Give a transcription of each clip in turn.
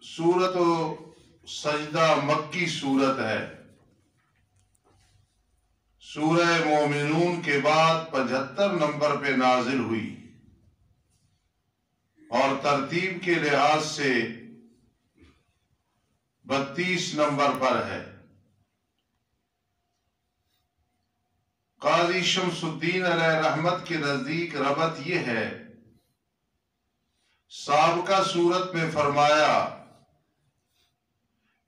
سورت سجدہ مکی سورت ہے۔ سورہ مومنون کے بعد 75 نمبر پہ نازل ہوئی اور ترتیب کے لحاظ سے 32 نمبر پر ہے۔ قاضی شمس الدین علیہ رحمت کے نزدیک ربط یہ ہے، سابقہ سورت میں فرمایا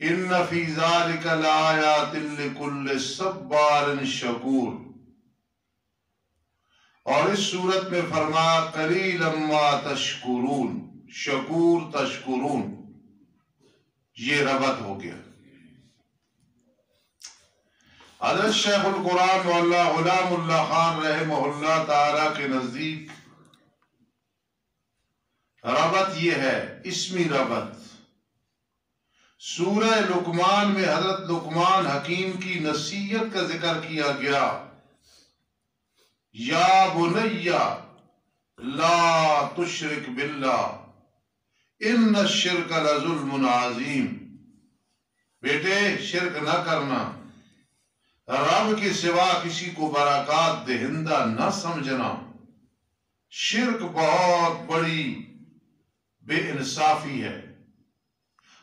ان فی ذالک لآیات لکل صبار شکور، اور اس سورت میں فرمایا قلیلا ما تشکرون، شکور تشکرون، یہ ربط ہو گیا۔ حضرت شیخ القرآن مولانا غلام اللہ خان رحمہ اللہ تعالی کے نزدیک ربط یہ ہے، اسمی ربط۔ سورہ لقمان میں حضرت لقمان حکیم کی نصیحت کا ذکر کیا گیا، یا بنی لا تشرک باللہ ان الشرک لظلم عظیم، بیٹے شرک نہ کرنا، رب کے سوا کسی کو برکات دہندہ نہ سمجھنا، شرک بہت بڑی بے انصافی ہے۔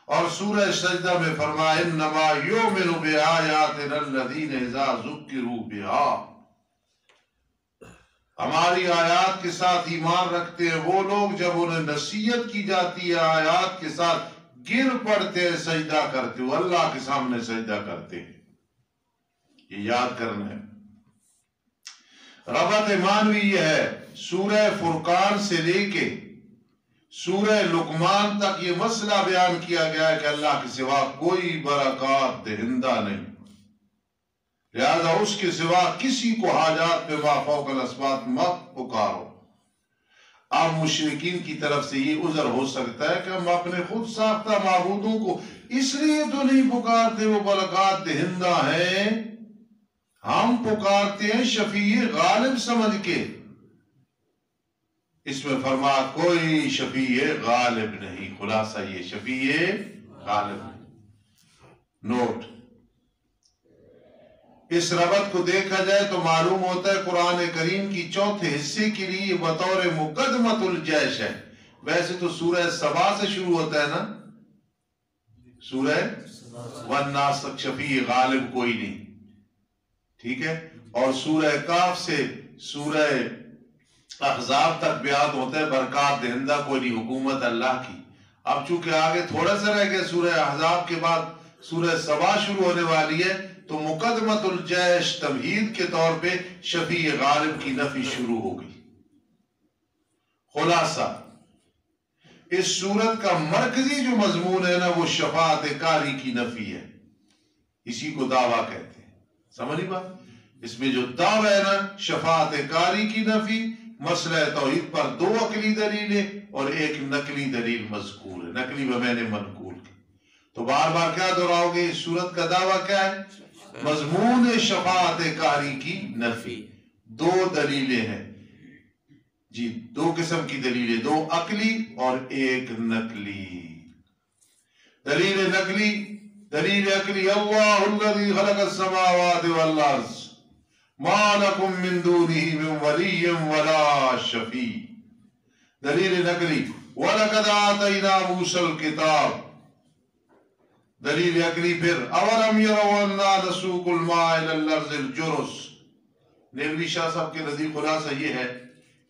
اور سورہ سجدہ میں فرمایا انما یؤمن بآیاتنا الذین اذا ذکروا بہا، ہماری آیات کے ساتھ ایمان رکھتے ہیں وہ لوگ جب انہیں نصیحت کی جاتی ہے آیات کے ساتھ گر پڑتے ہیں، سجدہ کرتے ہیں، اللہ کے سامنے سجدہ کرتے ہیں۔ یہ یاد کرنا ہے۔ ربط معنوی یہ ہے، سورہ فرقان سے لے کے سورہ لقمان تک یہ مسئلہ بیان کیا گیا ہے کہ اللہ کے سوا کوئی برکات دہندہ نہیں، لہذا اس کے سوا کسی کو حاجات پہ ما فوق الاسباب مت پکارو۔ اب مشرکین کی طرف سے یہ عذر ہو سکتا ہے کہ ہم اپنے خود ساختہ معبودوں کو اس لیے تو نہیں پکارتے وہ برکات دہندہ ہیں، ہم پکارتے ہیں شفیع غالب سمجھ کے۔ اس میں فرمایا کوئی شفیع غالب نہیں، خلاصہ یہ شفیع غالب نہیں۔ نوٹ، اس ربط کو دیکھا جائے تو معلوم ہوتا ہے قرآن کریم کی چوتھے حصے کے لیے بطور مقدمۃ الجیش ہے۔ ویسے تو سورہ سبا سے شروع ہوتا ہے نا، سورہ والناس تک شفیع غالب کوئی نہیں، ٹھیک ہے، اور سورہ کاف سے سورہ احزاب تک بیان ہوتا ہے برکات دہندہ کوئی نہیں، حکومت اللہ کی۔ اب چونکہ آگے تھوڑا سا رہ گیا، سورہ احزاب کے بعد سورہ سبا شروع ہونے والی ہے، تو مقدمۃ الجیش تمہید کے طور پہ شفیع غالب کی نفی شروع ہو گئی۔ خلاصہ اس سورت کا مرکزی جو مضمون ہے نا وہ شفاعت کاری کی نفی ہے، اسی کو دعویٰ کہتے ہیں۔ سمجھ بات؟ اس میں جو دعویٰ ہے نا شفاعت کاری کی نفی، مسئلہ توحید پر 2 عقلی دلیلیں اور 1 نقلی دلیل مذکور ہے، نقلی بمعنی منقول کی۔ تو بار بار کیا دہراؤ گے، اس سورت کا دعویٰ کیا ہے؟ مضمون شفاعت کاری کی نفی۔ 2 دلیلیں ہیں جی، 2 قسم کی دلیلیں، 2 عقلی اور 1 نقلی۔ دلیل نقلی، دلیل عقلی اللہ الذی خلق السماوات والارض ما لکم من دونہ من ولی ولا شفیع۔ دلیل نقلی وَلَقَدْ آتَيْنَا مُوسَى الْكِتَابَ۔ دلیل عقلی پھر أَوَلَمْ يَرَوْا أَنَّا نَسُوقُ الْمَاءَ إِلَى الْأَرْضِ الْجُرُزِ۔ نیلوی شاہ صاحب کے نزدیک خلاصہ یہ ہے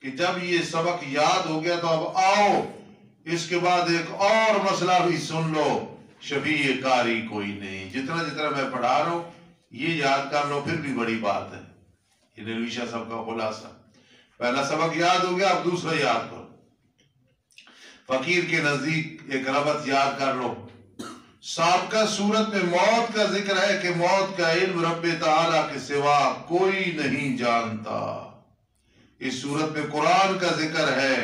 کہ جب یہ سبق یاد ہو گیا تو اب آؤ اس کے بعد ایک اور مسئلہ بھی سن لو، شفیع کاری کوئی نہیں۔ جتنا جتنا میں پڑھا رہا ہوں یہ یاد کر لو، پھر بھی بڑی بات ہے۔ یہ نیلوی شاہ صاحب کا خلاصہ، پہلا سبق یاد ہو گیا، اب دوسرا یاد کرو۔ فقیر کے نزدیک ایک ربط یاد کر لو، سابقہ صورت میں موت کا ذکر ہے کہ موت کا علم رب تعالیٰ کے سوا کوئی نہیں جانتا۔ اس صورت میں قرآن کا ذکر ہے،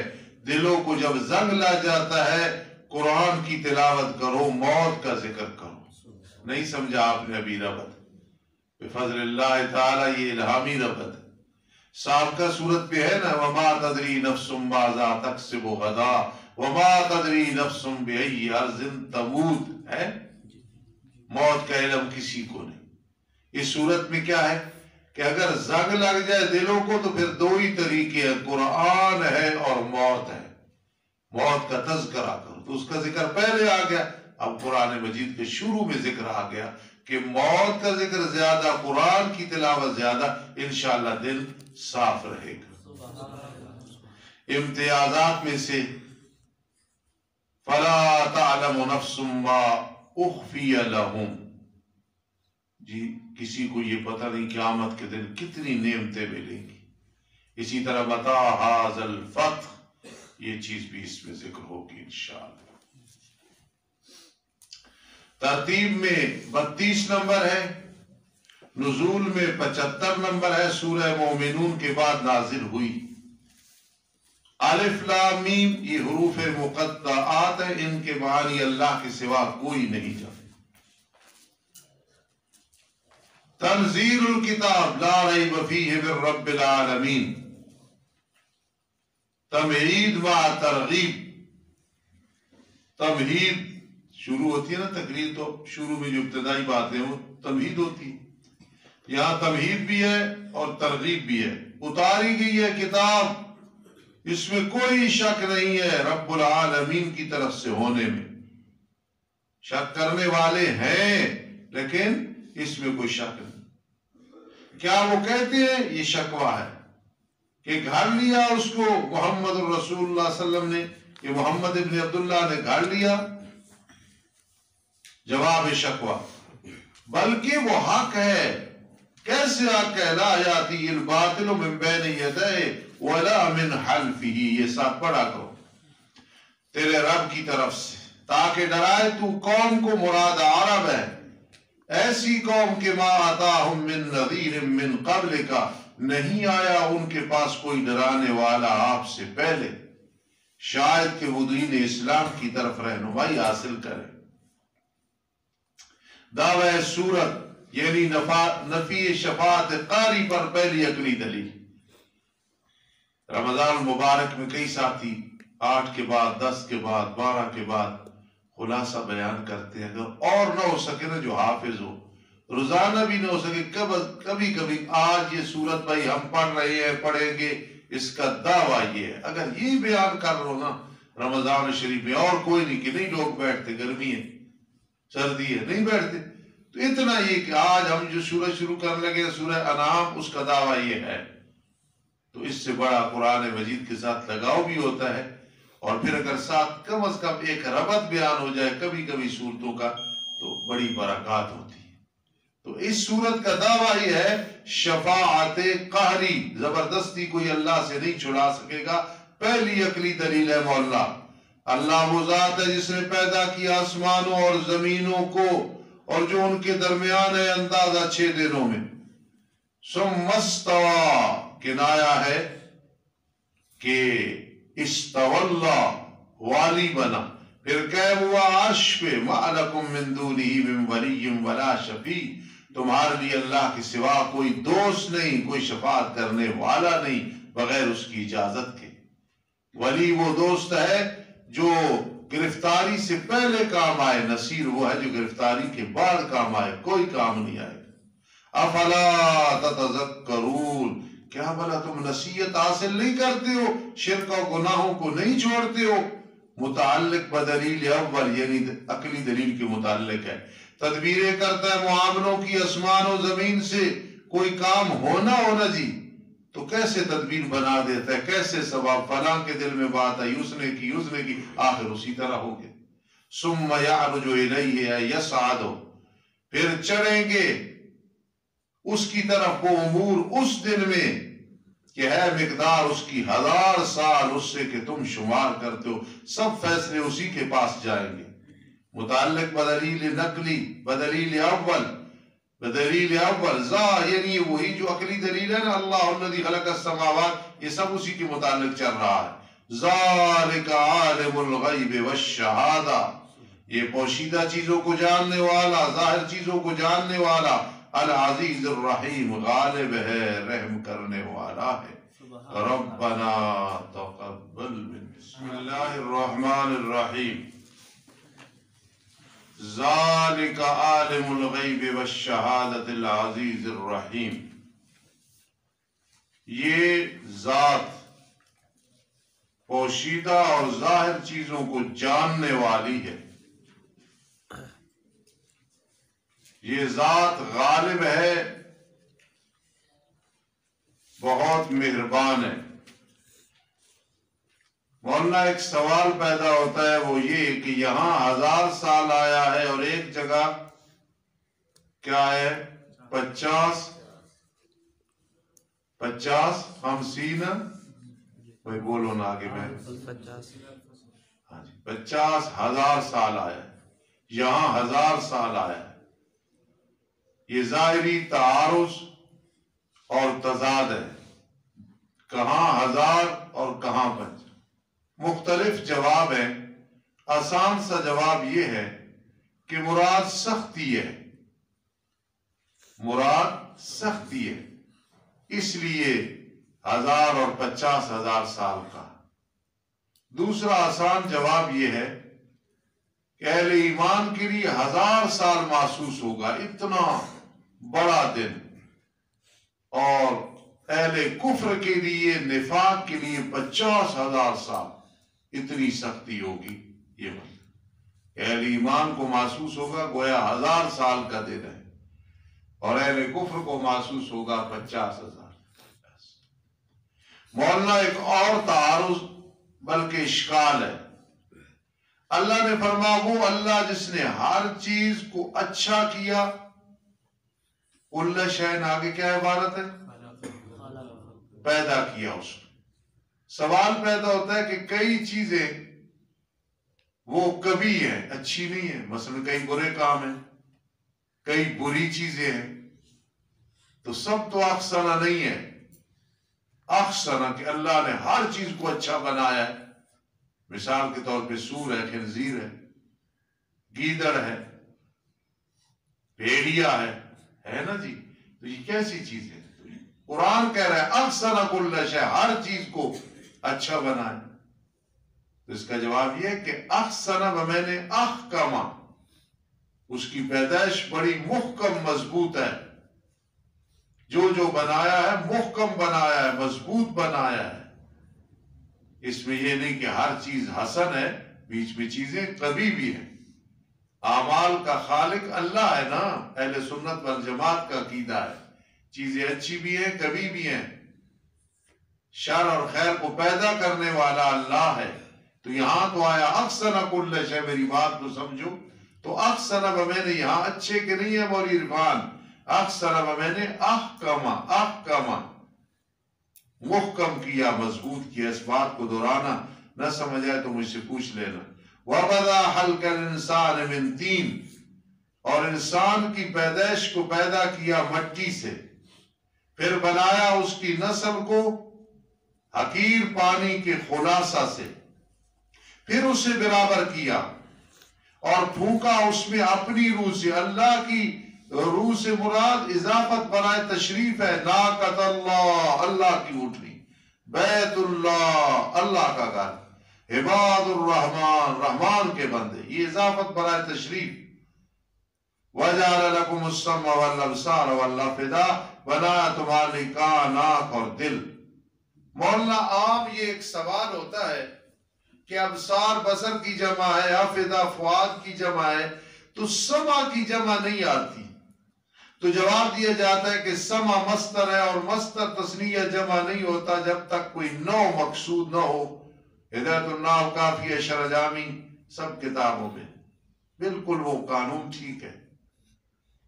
دلوں کو جب زنگ لگ جاتا ہے قرآن کی تلاوت کرو، موت کا ذکر کرو۔ نہیں سمجھا آپ نے ابھی ربط؟ بفضل اللہ تعالیٰ یہ الہامی ربط ہے۔ سابقہ صورت پہ ہے نا وما تدری نفس ماذا تکسب غدا وما تدری نفس بأی ارض تموت ہے، موت کا علم کسی کو نہیں۔ اس صورت میں کیا ہے کہ اگر زنگ لگ جائے دلوں کو تو پھر دو ہی طریقے ہیں، قرآن ہے اور موت ہے۔ موت کا تذکرہ کرو تو اس کا ذکر پہلے آ گیا، اب قرآن مجید کے شروع میں ذکر آ گیا کہ موت کا ذکر زیادہ، قرآن کی تلاوت زیادہ، انشاءاللہ دل صاف رہے گا۔ امتیازات میں سے فَلَا تَعْلَمُ نَفْسٌ مَّا أُخْفِيَ لَهُمْ، جی کسی کو یہ پتہ نہیں قیامت کے دن کتنی نعمتیں ملیں گی۔ اسی طرح مَتَىٰ هَٰذَا الْفَتْحُ، یہ چیز بھی اس میں ذکر ہوگی انشاءاللہ۔ ترتیب میں 32 نمبر ہے، نزول میں 75 نمبر ہے، سورہ مومنون کے بعد نازل ہوئی۔ الف لام میم یہ حروف مقطعات ہیں، ان کے معنی اللہ کے سوا کوئی نہیں جانتا۔ تنزیل الکتاب لا ریب فیہ من رب العالمین، تمہید و ترغیب۔ تمہید شروع ہوتی ہے نا تقریر، تو شروع میں جو ابتدائی باتیں وہ تمہید ہوتی ہے، یہاں تمہید بھی ہے اور ترغیب بھی ہے۔ اتاری گئی ہے کتاب، اس میں کوئی شک نہیں ہے رب العالمین کی طرف سے ہونے میں۔ شک کرنے والے ہیں لیکن اس میں کوئی شک نہیں۔ کیا وہ کہتے ہیں یہ شکوہ ہے کہ گھر لیا اس کو محمد الرسول اللہ صلی اللہ علیہ وسلم نے، کہ محمد ابن عبداللہ نے گھر لیا، جواب شکوہ، بلکہ وہ حق ہے۔ کیسے حق ہے؟ لا یاتی الباطل من بین یدیہ ولا من خلفہ، یہ ساتھ پڑھا کرو، تیرے رب کی طرف سے، تاکہ ڈرائے تو قوم کو، مراد عرب ہے، ایسی قوم کے ما آتاہم من نذیر من قبلک، نہیں آیا ان کے پاس کوئی ڈرانے والا آپ سے پہلے، شاید کہ وہ دین اسلام کی طرف رہنمائی حاصل کرے۔ دعوی سورت یعنی نفی شفاعت قاری پر پہلی عقلی دلیل۔ رمضان المبارک میں کئی ساتھی 8 کے بعد 10 کے بعد 12 کے بعد خلاصہ بیان کرتے ہیں، اگر اور نہ ہو سکے نا جو حافظ ہو، روزانہ بھی نہ ہو سکے، کبھی کبھی آج یہ سورت بھائی ہم پڑھ رہے ہیں، پڑھیں گے، اس کا دعویٰ یہ ہے، اگر یہ بیان کر رہو نا رمضان شریف میں، اور کوئی نہیں کہ نہیں لوگ بیٹھتے، گرمی ہے سردی ہے نہیں بیٹھتے، تو اتنا یہ کہ آج ہم جو سورہ شروع کرنے لگے سورہ انعام، اس کا دعویٰ یہ ہے، تو اس سے بڑا قرآن مجید کے ساتھ لگاؤ بھی ہوتا ہے، اور پھر اگر ساتھ کم از کم ایک ربط بیان ہو جائے کبھی کبھی صورتوں کا تو بڑی برکات ہوتی ہے۔ تو اس صورت کا دعویٰ یہ ہے شفاعت قہری، زبردستی کوئی اللہ سے نہیں چھڑا سکے گا۔ پہلی عقلی دلیل ہے مولا، اللہ وہ ذات ہے جس نے پیدا کیا آسمانوں اور زمینوں کو اور جو ان کے درمیان ہے اندازہ 6 دنوں میں۔ ثم استوى کنایا ہے کہ استواللہ والی بنا، پھر قائم ہوا عرش پہ، ما لکم من دونہ من ولی ولا شفیع، تمہارے لیے اللہ کے سوا کوئی دوست نہیں، کوئی شفاعت کرنے والا نہیں بغیر اس کی اجازت کے۔ ولی وہ دوست ہے جو گرفتاری سے پہلے کام آئے، نصیر وہ ہے جو گرفتاری کے بعد کام آئے، کوئی کام نہیں آئے۔ افلا تتذکرون، کیا بھلا تم نصیحت حاصل نہیں کرتے ہو، شرک و گناہوں کو نہیں چھوڑتے ہو؟ متعلق بدلیل اول یعنی عقلی دلیل کے متعلق ہے، تدبیریں کرتا ہے معاملوں کی آسمان و زمین سے، کوئی کام ہونا جی تو کیسے تدبیر بنا دیتا ہے، کیسے ثواب، فلاں کے دل میں بات آئی، اس نے کی، آخر اسی طرح ہو گئے۔ ثم یعرج الیہ یصعد، پھر چڑھیں گے اس کی طرف وہ امور اس دن میں کہ ہے مقدار اس کی 1000 سال اس سے کہ تم شمار کرتے ہو، سب فیصلے اسی کے پاس جائیں گے۔ متعلق بدلیل نقلی، بدلیل اول ذا یعنی وہی جو عقلی دلیل ہے نا، اللہ الذی خلق السماوات، یہ سب اسی کے متعلق چل رہا ہے۔ ذالک عالم الغیب والشہادہ، یہ پوشیدہ چیزوں کو جاننے والا، ظاہر چیزوں کو جاننے والا العزیز الرحیم غالب ہے رحم کرنے والا ہے. ربنا تقبل منا. بسم اللہ الرحمن الرحیم. ذالک عالم الغیب والشہادۃ العزیز الرحیم. یہ ذات پوشیدہ اور ظاہر چیزوں کو جاننے والی ہے. یہ ذات غالب ہے، بہت مہربان ہے. مولانا ایک سوال پیدا ہوتا ہے، وہ یہ کہ یہاں 1000 سال آیا ہے اور ایک جگہ کیا ہے 50 50 کوئی بولو نا آگے میں 50,000 سال آیا ہے، یہاں 1000 سال آیا ہے. یہ ظاہری تعارض اور تضاد ہے، کہاں 1000 اور کہاں 50. مختلف جواب ہیں. آسان سا جواب یہ ہے کہ مراد سختی ہے، مراد سختی ہے، اس لیے 1000 اور 50,000 سال کا. دوسرا آسان جواب یہ ہے کہ اہل ایمان کے لیے 1000 سال محسوس ہوگا، اتنا بڑا دن، اور اہل کفر کے لیے، نفاق کے لیے 50,000 سال، اتنی سختی ہوگی. یہ مطلب اہل ایمان کو محسوس ہوگا گویا 1000 سال کا دن ہے، اور اہل کفر کو محسوس ہوگا 50,000. مولانا ایک اور تعارض بلکہ اشکال ہے. اللہ نے فرمایا وہ اللہ جس نے ہر چیز کو اچھا کیا. کل شیء آگے کیا عبارت ہے؟ پیدا کیا اس کو. سوال پیدا ہوتا ہے کہ کئی چیزیں وہ کبھی ہیں، اچھی نہیں ہیں. مثلا کئی برے کام ہیں، کئی بری چیزیں ہیں، تو سب تو احسن نہیں ہے. احسن کہ اللہ نے ہر چیز کو اچھا بنایا ہے. مثال کے طور پہ سور ہے، خنزیر ہے، گیدڑ ہے، بھیڑیا ہے نا جی. تو یہ کیسی چیز ہے؟ قرآن کہہ رہا ہے احسن کل شیء، ہر چیز کو اچھا بنائے. تو اس کا جواب یہ کہ احسن بمعنی احکم، اس کی پیدائش بڑی محکم مضبوط ہے. جو بنایا ہے محکم بنایا ہے، مضبوط بنایا ہے. اس میں یہ نہیں کہ ہر چیز حسن ہے، بیچ میں چیزیں کبھی بھی ہیں. اعمال کا خالق اللہ ہے نا. اہل سنت والجماعت کا عقیدہ ہے چیزیں اچھی بھی ہیں کبھی بھی ہیں. شر اور خیر کو پیدا کرنے والا اللہ ہے. تو یہاں تو آیا احسن کل شیء، میری بات کو سمجھو. تو احسن بمعنی یہاں اچھے کے نہیں ہے مولی عرفان. احسن بمعنی احکم، محکم کیا، مضبوط کیا. اس بات کو دہرانا نہ سمجھ آئے تو مجھ سے پوچھ لینا. وَبَدَا خَلْقَ الْإِنسَانِ مِنْ طِينٍ، اور انسان کی پیدائش کو پیدا کیا مٹی سے، پھر بنایا اس کی نسل کو حقیر پانی کے خلاصہ سے، پھر اسے برابر کیا اور پھونکا اس میں اپنی روح سے. اللہ کی روح سے مراد اضافت برائے تشریف ہے. ناقۃ اللہ، اللہ کی اونٹنی. بیت اللہ، اللہ کا گھر. عباد الرحمن، رحمان کے بندے، یہ اضافت برائے تشریف. وَجَعَلَ لَكُمُ السَّمْعَ وَالْأَبْصَارَ وَالْأَفْئِدَةَ، بنایا تمہارے کان، آنکھ اور دل. مولانا عام یہ ایک سوال ہوتا ہے کہ ابصار بصر کی جمع ہے، افئدہ فؤاد کی جمع ہے، تو سمع کی جمع نہیں آتی. تو جواب دیا جاتا ہے کہ سمع مصدر ہے، اور مصدر تثنیہ جمع نہیں ہوتا جب تک کوئی نو مقصود نہ ہو. ہدایت النحو کافیہ شرح جامی سب کتابوں میں بالکل وہ قانون ٹھیک ہے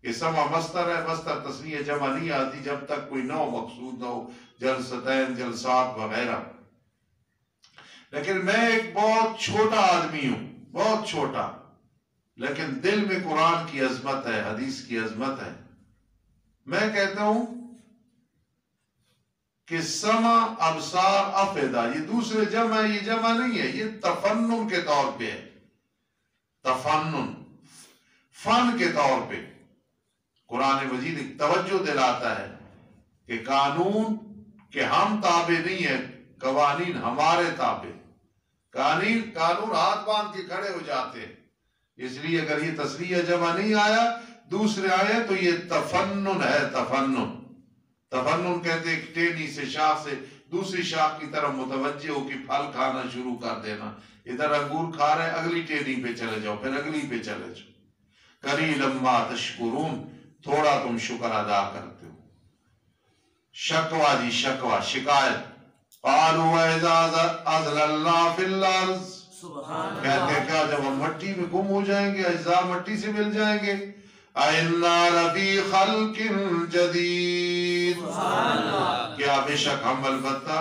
کہ سمع مصدر ہے، مصدر تثنیہ جمع نہیں آتی جب تک کوئی نو مقصود نہ ہو، جلستین، جلسات وغیرہ. لیکن میں ایک بہت چھوٹا آدمی ہوں، بہت چھوٹا، لیکن دل میں قرآن کی عظمت ہے، حدیث کی عظمت ہے. میں کہتا ہوں کہ سمع، ابصار، افئدہ یہ دوسرے جمع ہے، یہ جمع نہیں ہے، یہ تفنن کے طور پہ ہے. تفنن، فن کے طور پہ. قرآن مجید ایک توجہ دلاتا ہے کہ قانون کہ ہم تابع نہیں ہیں، قوانین ہمارے تابع، قانون ہاتھ باندھ کے کھڑے ہو جاتے ہیں. اس لیے اگر یہ تصریح جمع نہیں آیا دوسرے آئے تو یہ تفنن ہے. تفنن کہتے ایک ٹہنی سے شاخ سے دوسری شاخ کی طرف متوجہ ہو کہ پھل کھانا شروع کر دینا. ادھر انگور کھا رہے اگلی ٹہنی پہ چلے جاؤ، پھر اگلی پہ چلے جاؤ. قلیلا ما تشکرون، تھوڑا تم شکر ادا کرتے ہو. شکوہ جی شکوہ، شکایت. قالوا وَإِذَا أَزْلَلْنَا فِي الْأَرْضِ، کہتے ہیں کیا جب ہم مٹی میں گم ہو جائیں گے، اجزاء مٹی سے مل جائیں گے. أَإِنَّا لَفِي خَلْقٍ جَدِيدٍ، کیا بے شک ہم البتہ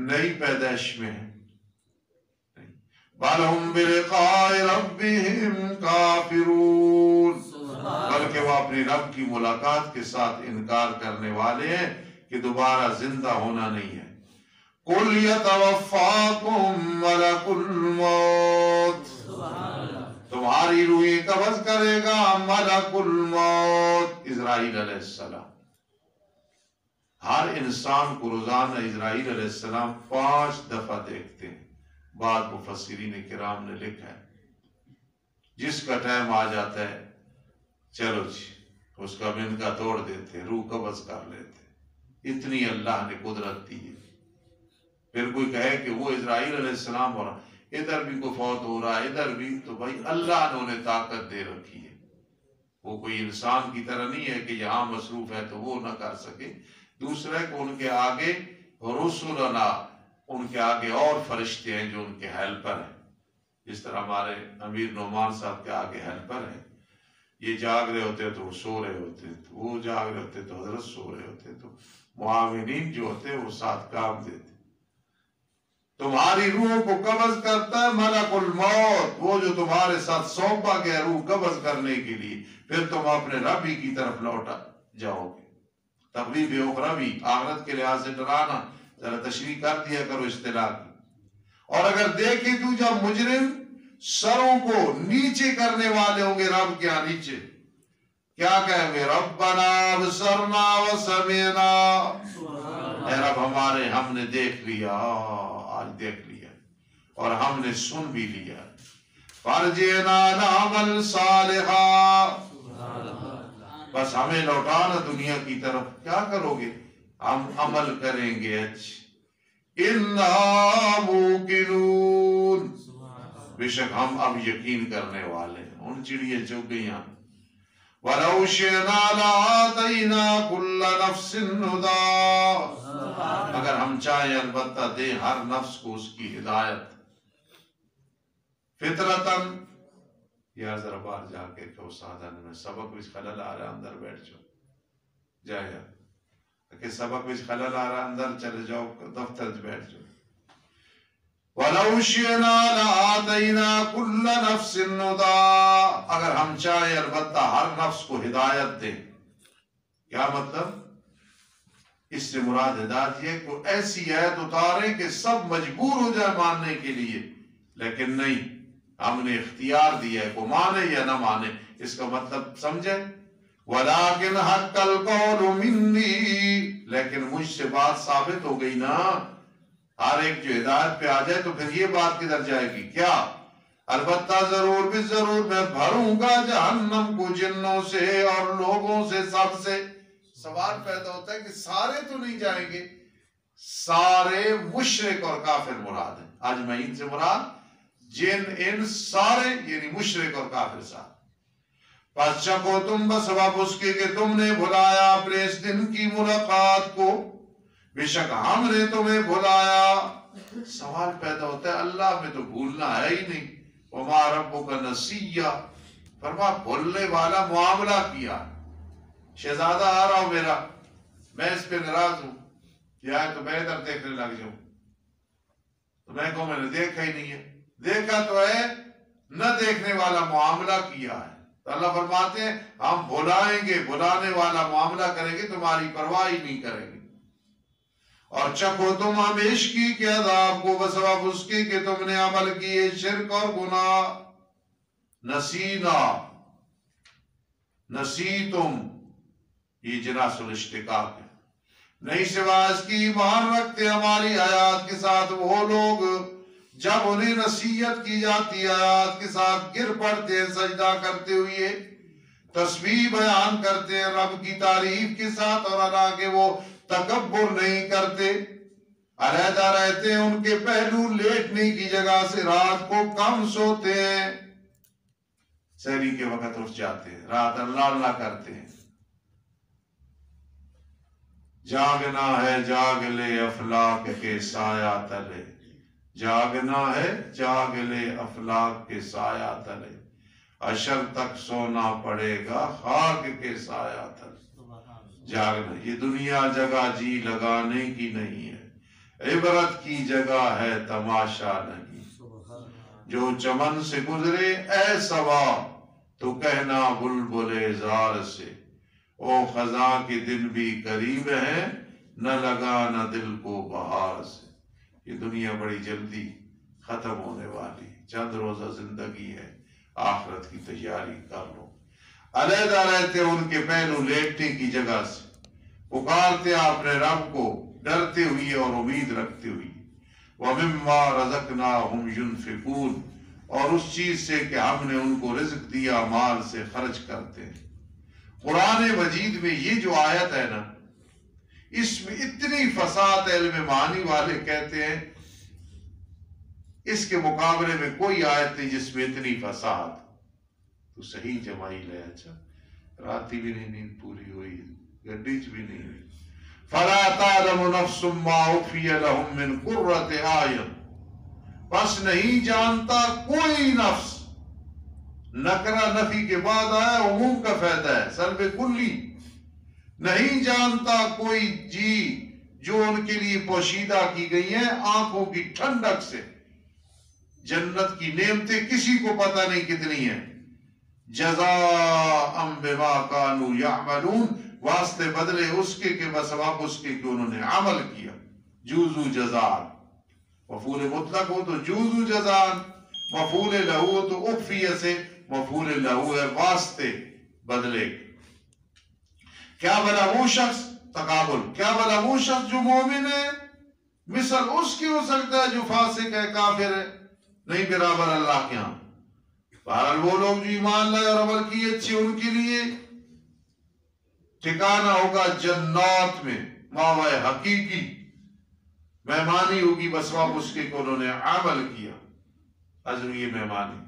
نئی پیدائش میں ہیں. بَلْ هُمْ بِلِقَاءِ رَبِّهِمْ كَافِرُونَ، بلکہ وہ اپنی رب کی ملاقات کے ساتھ انکار کرنے والے ہیں کہ دوبارہ زندہ ہونا نہیں ہے. قُلْ يَتَوَفَّاكُمْ مَلَكُ الْمَوْتِ، تمہاری روحیں قبض کرے گا ملک الموت، اسرائیل علیہ السلام. ہر انسان کو روزانہ اسرائیل علیہ السلام 5 دفعہ دیکھتے ہیں. بعض مفسرین کرام نے لکھا ہے جس کا ٹائم آ جاتا ہے چلو جی اس کا منکا توڑ دیتے، روح قبض کر لیتے. اتنی اللہ نے قدرت دی ہے. پھر کوئی کہے کہ وہ اسرائیل علیہ السلام ہو رہا، ادھر بھی کوئی فوت ہو رہا ہے ادھر بھی، تو بھائی اللہ نے انہیں طاقت دے رکھی ہے. وہ کوئی انسان کی طرح نہیں ہے کہ یہاں مصروف ہے تو وہ نہ کر سکے. دوسرا کہ ان کے آگے رسولنا، ان کے آگے اور فرشتے ہیں جو ان کے ہیلپر ہیں. جس طرح ہمارے امیر نعمان صاحب کے آگے ہیلپر ہیں. یہ جاگ رہے ہوتے تو وہ سو رہے ہوتے، تو وہ جاگ رہے ہوتے تو حضرت سو رہے ہوتے، تو معاونین جو ہوتے وہ ساتھ کام دیتے. تمہاری روح کو قبض کرتا ہے ملک الموت، وہ جو تمہارے ساتھ سونپا گیا روح قبض کرنے کے لیے. پھر تم اپنے رب ہی کی طرف لوٹا جاؤ گے. تقریب اخروی، آخرت کے لحاظ سے ڈرانا، ذرا تشریح کر دیا کرو اصطلاح کی. اور اگر دیکھے تو جب مجرم سروں کو نیچے کرنے والے ہوں گے رب کے یہاں نیچے، کیا کہیں گے؟ ربنا ابصرنا وسمعنا، اے رب ہمارے ہم نے دیکھ لیا، آج دیکھ لیا اور ہم نے سن بھی لیا. فرجعنا نعمل صالحا، بس ہمیں لوٹانا دنیا کی طرف. کیا کرو گے؟ ہم عمل کریں گے. اِنَّا مُوقِنُونَ، بے شک ہم اب یقین کرنے والے ہیں. ان چڑیے چگ گئیاں. وَلَوْ شِئْنَا لَآتَيْنَا كُلَّ نَفْسٍ هُدًى، اگر ہم چاہیں البتہ دیں ہر نفس کو اس کی ہدایت. فطرتاً، یا ذرا باہر جا کے کہ استاد میں سبق وچ خلل آ رہا اندر بیٹھ جاؤ، جائے کہ سبق وچ خلل آ رہا اندر چلے جاؤ دفتر بیٹھ جاؤ. وَلَوْ شِئْنَا لَآتَيْنَا كُلَّ نَفْسٍ هُدًى، اگر ہم چاہیں البتہ ہر نفس کو ہدایت دیں. کیا مطلب؟ اس سے مراد ہدایت یہ کہ ایسی آیت اتاریں کہ سب مجبور ہو جائے ماننے کے لیے، لیکن نہیں، ہم نے اختیار دیا ہے کو مانے یا نہ مانے. اس کا مطلب سمجھے؟ وَلَٰكِنْ حَقَّ الْقَوْلُ مِنِّي، لیکن مجھ سے بات ثابت ہو گئی نا. ہر ایک جو ہدایت پہ آ جائے تو پھر یہ بات کدھر جائے گی؟ کیا؟ البتہ ضرور بھی ضرور میں بھروں گا جہنم کو جنوں سے اور لوگوں سے، سب سے. سوال پیدا ہوتا ہے کہ سارے تو نہیں جائیں گے. سارے مشرک اور کافر مراد ہیں. اجمعین سے مراد جن ان سارے، یعنی مشرک اور کافر ساتھ. پس چکو تم بسبب اس کے کہ تم نے بھلایا اپنے اس دن کی ملاقات کو، بے شک ہم نے تمہیں بھلایا. سوال پیدا ہوتا ہے اللہ میں تو بھولنا ہے ہی نہیں. وما ربک نسیہ، فرما بھولنے والا معاملہ کیا. شہزادہ آ رہا ہوں میرا، میں اس پہ ناراض ہوں، یا تو میں ادھر دیکھنے لگ جاؤں، تو میں کہوں میں نے دیکھا ہی نہیں ہے. دیکھا تو ہے، نہ دیکھنے والا معاملہ کیا ہے. تو اللہ فرماتے ہیں ہم بھلائیں گے، بھلانے والا معاملہ کریں گے، تمہاری پرواہ ہی نہیں کریں گے. اور چکھو تم ہمیشگی کے عذاب کو بسبب اس کی کہ تم نے عمل کیے شرک اور گناہ. نسینا، نسیتم، یہ جناس الاشتقاق ہے. نہیں سوا اس کی ایمان رکھتے ہماری آیات کے ساتھ وہ لوگ جب انہیں نصیحت کی جاتی ہے آیات کے ساتھ گر پڑتے ہیں سجدہ کرتے ہوئے، تسبیح بیان کرتے ہیں رب کی تعریف کے ساتھ، اور حالانکہ وہ تکبر نہیں کرتے، علیحدہ رہتے ہیں ان کے پہلو لیٹنے کی جگہ سے، رات کو کم سوتے ہیں، سحری کے وقت اٹھ جاتے ہیں، رات اللہ اللہ کرتے ہیں. جاگنا ہے جاگ لے افلاک کے سایہ تلے، جاگنا ہے جاگ لے افلاک کے سایہ تلے، عشر تک سونا پڑے گا خاک کے سایہ تلے. جاگنا، یہ دنیا جگہ جی لگانے کی نہیں ہے، عبرت کی جگہ ہے تماشا نہیں. جو چمن سے گزرے اے صبا تو کہنا بلبل زار سے، او خزاں کے دن بھی قریب ہیں نہ لگا نہ دل کو بہار سے. یہ دنیا بڑی جلدی ختم ہونے والی، چند روزہ زندگی ہے، آخرت کی تیاری کر لو. علیحدہ رہتے ان کے پہلو لیٹنے کی جگہ سے، پکارتے اپنے رب کو ڈرتے ہوئے اور امید رکھتے ہوئے. وَمِمَّا رَزَقْنَاهُمْ يُنْفِقُونَ، اور اس چیز سے کہ ہم نے ان کو رزق دیا مال سے خرچ کرتے ہیں. قرآن مجید میں یہ جو آیت ہے نا، اس میں اتنی فساد، علم معانی والے کہتے ہیں اس کے مقابلے میں کوئی آیت نہیں جس میں اتنی فساد. تو صحیح جمائی لے، اچھا راتی بھی نہیں نیند پوری ہوئی، گڈیچ بھی نہیں ہوئی. فَلَا تَعْلَمُ نَفْسٌ مَّا أُخْفِيَ لَهُم مِّن قُرَّةِ أَعْيُنٍ، بس نہیں جانتا کوئی نفس. نکرہ نفی کے بعد آیا، عموم کا فائدہ ہے، سلب کلی. نہیں جانتا کوئی جی جو ان کے لیے پوشیدہ کی گئی ہیں آنکھوں کی ٹھنڈک سے. جنت کی نعمتیں کسی کو پتہ نہیں کتنی ہیں. جزاء بما كانوا يعملون، واسطے بدلے اس کے بسبب اس کے کہ انہوں نے عمل کیا. جوزو جزاء، مفعول مطلق ہو تو جوزو جزاء، مفعول لہو تو اخفیہ سے مفعول لہو ہے واسطے بدلے. کیا بنا وہ شخص، تقابل، کیا بنا وہ شخص جو مومن ہے مثل اس کی ہو سکتا ہے جو فاسق ہے، کافر ہے، نہیں برابر اللہ کے ہاں. بہرحال وہ لوگ جو ایمان لائے اور عمل کیے اچھے، ان کے لیے ٹھکانہ ہوگا جنات میں، ماوائے حقیقی، مہمانی ہوگی بسبب اس کے کہ انہوں نے عمل کیا. اجر یہ مہمانی،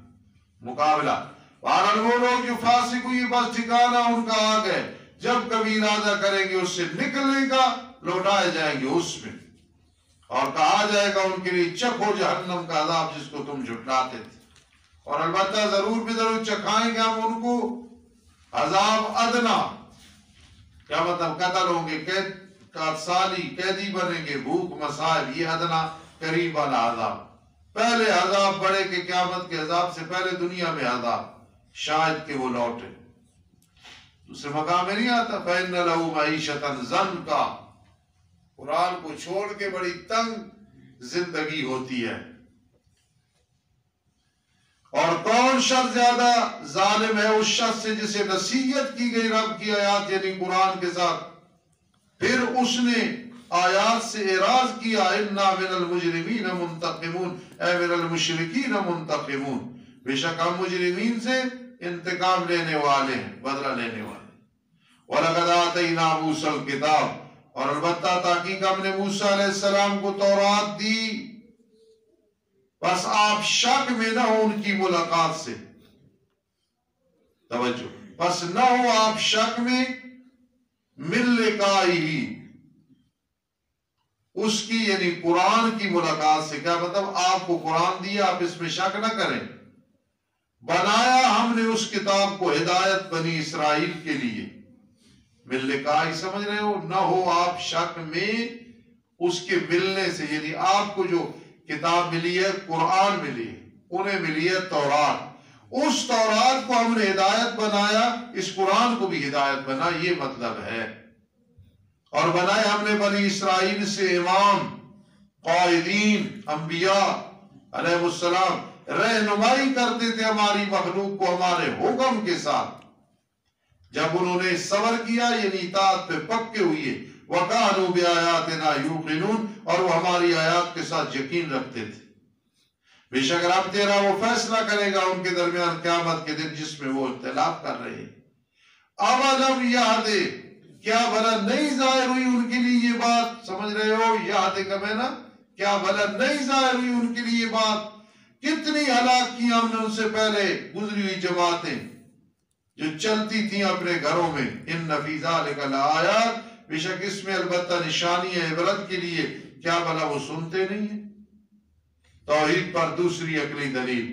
مقابلہ. بہرحال وہ لوگ جو فاسق ہوئی بس ٹھکانہ ان کا آ گئے، جب کبھی ارادہ کریں گے اس سے نکلنے کا لوٹائے جائیں گے اس میں، اور کہا جائے گا ان کے لیے چکھو جہنم کا عذاب جس کو تم جھٹلاتے تھے. اور البتہ ضرور بھی ضرور چکھائیں گے ہم ان کو عذاب ادنا. کیا مطلب؟ قتل ہوں گے، سالی قیدی بنیں گے، بھوک مصائب، یہ ادنا قریب والا عذاب. پہلے عذاب بڑے کہ قیامت کے عذاب سے پہلے دنیا میں عذاب، شاید کہ وہ لوٹے. دوسرے مقام میں نہیں آتا فَإِنَّ لَهُ مَعِيشَةً ضَنْكَ، قرآن کو چھوڑ کے بڑی تنگ زندگی ہوتی ہے. اور کون شخص زیادہ ظالم ہے اس شخص سے جسے نصیحت کی گئی رب کی آیات یعنی قرآن کے ساتھ، پھر اس نے آیات سے اعراض کیا. اِنَّا مِنَ الْمُجْرِمِينَ مُنْتَقِمُونَ، اے مِنَ الْمُشْرِكِينَ مُنْتَقِمُونَ، بے شک ہم مجرمین سے انتقام لینے والے ہیں، بدلہ لینے والے ہیں. وَلَقَدْ آتَيْنَا مُوسَى الْكِتَابَ، اور البتہ تحقیق ہم نے موسیٰ علیہ السلام کو تورات دی. بس آپ شک میں نہ ہو ان کی ملاقات سے. توجہ، بس نہ ہو آپ شک میں من لقائہی، اس کی یعنی قرآن کی ملاقات سے. کیا مطلب؟ آپ کو قرآن دیا، آپ اس میں شک نہ کریں. بنایا ہم نے اس کتاب کو ہدایت بنی اسرائیل کے لیے. من لقائی سمجھ رہے ہو؟ نہ ہو آپ شک میں اس کے ملنے سے، یعنی آپ کو جو کتاب ملی ہے قرآن ملی ہے، انہیں ملی ہے تورات. اس تورات کو ہم نے ہدایت بنایا، اس قرآن کو بھی ہدایت بنا، یہ مطلب ہے. اور بنائے ہم نے بنی اسرائیل سے امام، قائدین، انبیاء علیہ السلام، رہنمائی کرتے تھے ہماری مخلوق کو ہمارے حکم کے ساتھ. جب انہوں نے صبر کیا یعنی اطاعت پہ پکے ہوئے، وَكَانُوا بِآيَاتِنَا يُوقِنُونَ، اور وہ ہماری آیات کے ساتھ یقین رکھتے تھے۔ بے شک رب تیرا وہ فیصلہ کرے گا ان کے درمیان قیامت کے دن جس میں وہ اختلاف کر رہے ہیں۔ اَوَلَمْ يَهْدِ، کیا بھلا نہیں ظاہر ہوئی ان کے لیے یہ بات؟ سمجھ رہے ہو یاد کا میں نا، کیا بھلا نہیں ظاہر ہوئی ان کے لیے یہ بات؟ کتنی ہلاک کی ہم نے ان سے پہلے گزری ہوئی جماعتیں جو چلتی تھیں اپنے گھروں میں۔ ان فی ذالک لآیات، بے شک اس میں البتہ نشانی ہے عبرت کے لیے، کیا بھلا وہ سنتے نہیں ہیں؟ توحید پر دوسری عقلی دلیل،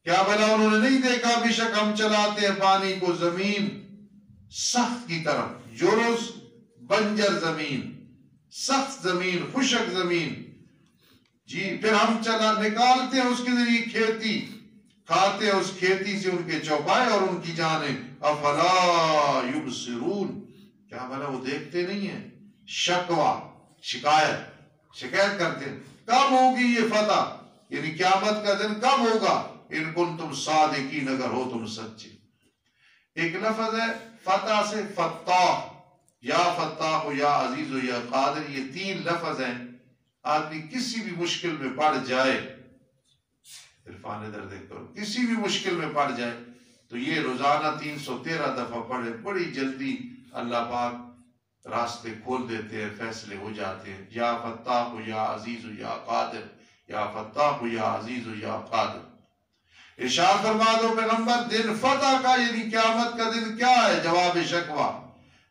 کیا بھلا انہوں نے نہیں دیکھا بے شک ہم چلاتے ہیں پانی کو زمین سخت کی طرف، جرز بنجر زمین، سخت زمین، خشک زمین، جی پھر ہم نکالتے ہیں اس کے ذریعے کھیتی، کھاتے ہیں اس کھیتی سے ان کے چوپائے اور ان کی جانیں۔ افلا یبصرون، کیا بھلا وہ دیکھتے نہیں ہیں؟ شکوہ، شکایت کرتے ہیں کب ہوگی یہ فتح، یعنی قیامت کا دن کب ہوگا؟ ان کنتم صادقین، اگر ہو تم سچے۔ ایک لفظ ہے فتح سے فتاح، یا فتاح ہو یا عزیز ہو یا قادر، یہ تین لفظ ہیں۔ آدمی کسی بھی مشکل میں پڑ جائے، عرفان ادھر دیکھ کر، کسی بھی مشکل میں پڑ جائے تو یہ روزانہ 313 دفعہ پڑھے، بڑی جلدی اللہ پاک راستے کھول دیتے ہیں، فیصلے ہو جاتے ہیں۔ یا فتاح ہو یا عزیز ہو یا قادر، یا فتاح ہو یا عزیز ہو یا قادر۔ ارشاد فرما دو پیغمبر، دن فتح کا یعنی قیامت کا دن کیا ہے؟ جواب شکوہ،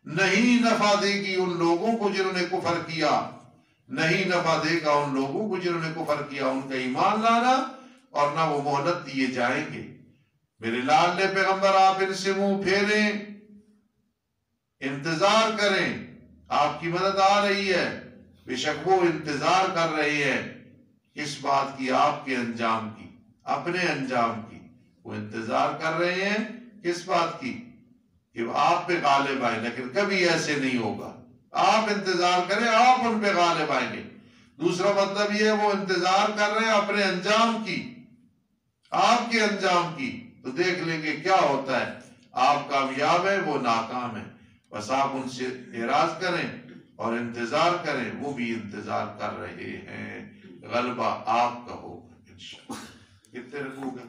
نہیں نفع دے گی ان لوگوں کو جنہوں نے کفر کیا، نہیں نفع دے گا ان لوگوں کو جنہوں نے کفر کیا ان کا ایمان لانا، اور نہ وہ مہلت دیے جائیں گے۔ میرے لاڈلے پیغمبر آپ ان سے منہ پھیریں، انتظار کریں، آپ کی مدد آ رہی ہے، بے شک وہ انتظار کر رہے ہیں اس بات کی، آپ کے انجام کی، اپنے انجام کی۔ وہ انتظار کر رہے ہیں کس بات کی؟ کہ آپ پہ غالب آئیں، لیکن کبھی ایسے نہیں ہوگا۔ آپ انتظار کریں، آپ ان پہ غالب آئیں گے۔ دوسرا مطلب یہ ہے وہ انتظار کر رہے ہیں اپنے انجام کی، آپ کے انجام کی، تو دیکھ لیں گے کیا ہوتا ہے۔ آپ کامیاب ہیں، وہ ناکام ہیں، بس آپ ان سے اعراض کریں اور انتظار کریں، وہ بھی انتظار کر رہے ہیں۔ غلبہ آپ کا ہوگا انشاءاللہ۔ کتنے رکوع گئے؟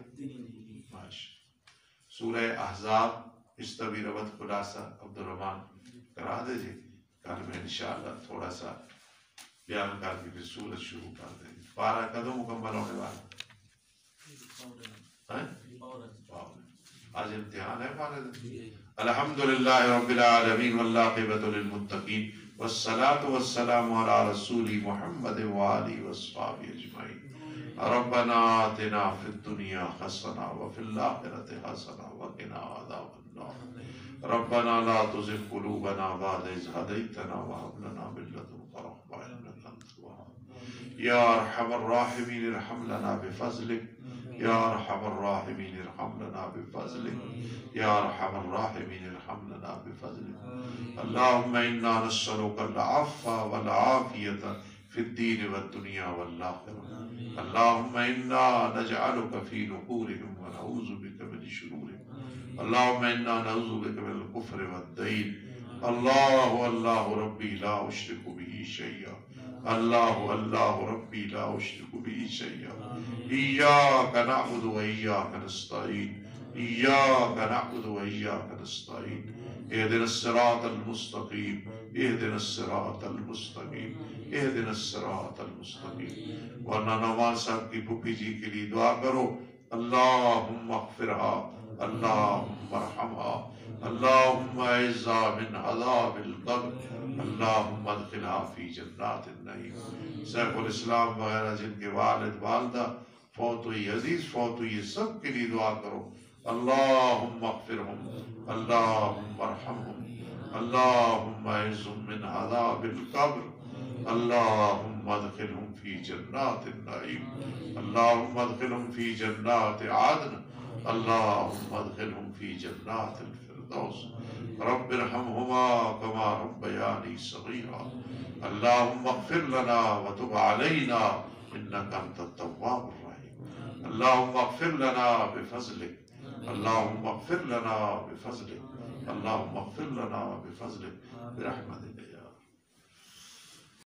سورہ احزاب استوی روت خلاصہ عبدالرحمن کرا دے جی، کل میں انشاءاللہ تھوڑا سا بیان کر کے پھر سورت شروع کر دیں گے۔ 12 کدوں مکمل ہونے والا؟ آج امتحان ہے ہمارے دن۔ الحمدللہ رب العالمین والعاقبۃ للمتقین والصلاة والسلام علی رسول محمد وآلہ وصحبہ اجمعین۔ ربنا آتنا فی الدنیا حسنہ وفی الآخرۃ حسنہ وقنا عذاب النار۔ ربنا لا تزغ قلوبنا بعد إذ هديتنا وهب لنا من لدنك رحمة إنك أنت الوهاب۔ یا ارحم الراحمین ارحم لنا بفضلک، یا ارحم الراحمین ارحم لنا بفضلک، یا ارحم الراحمین ارحم لنا بفضلک۔ اللہم انا نسألک العفو والعافیۃ فی الدین والدنیا والآخرہ۔ اللہم انا نجعلک فی نحورہم ونعوذ بک من شرورہم۔ اللہم انا نعوذ بک من الکفر والدین۔ اللہ اللہ ربی لا اشرک به شیئا، اللہ اللہ ربی لا اشرک به شیئا۔ ایاک نعبد و ایاک نستعین، ایاک نعبد و ایاک نستعین۔ اہدنا الصراط المستقیم، اہدنا الصراط المستقیم، اہدنا الصراط المستقیم۔ ورنہ نواز صاحب کی پھوپھی جی کے لیے دعا کرو، اللہم اغفرها، اللہم ارحمها، اللہم اعزها من عذاب القبر، اللہم ادخلها فی جنات النعیم۔ سیف الاسلام وغیرہ جن کے والد والدہ فوت ہوئی، عزیز فوت ہوئی، سب کے لیے دعا کرو، اللہم اغفرهم، اللہم ارحمهم، اللہم اعزهم من عذاب القبر، اللہم ادخلهم فی جنات النعیم، اللہم ادخلهم فی جنات عدن، اللہم ادخلهم فی جنات الفردوس۔ رب ارحمهما كما ربياني صغيرا، اللهم اغفر لنا وتب علينا إنك أنت التواب الرحيم، اللهم اغفر لنا بفضلك اللهم اغفر لنا بفضلك، اللهم اغفر لنا بفضلك برحمتك.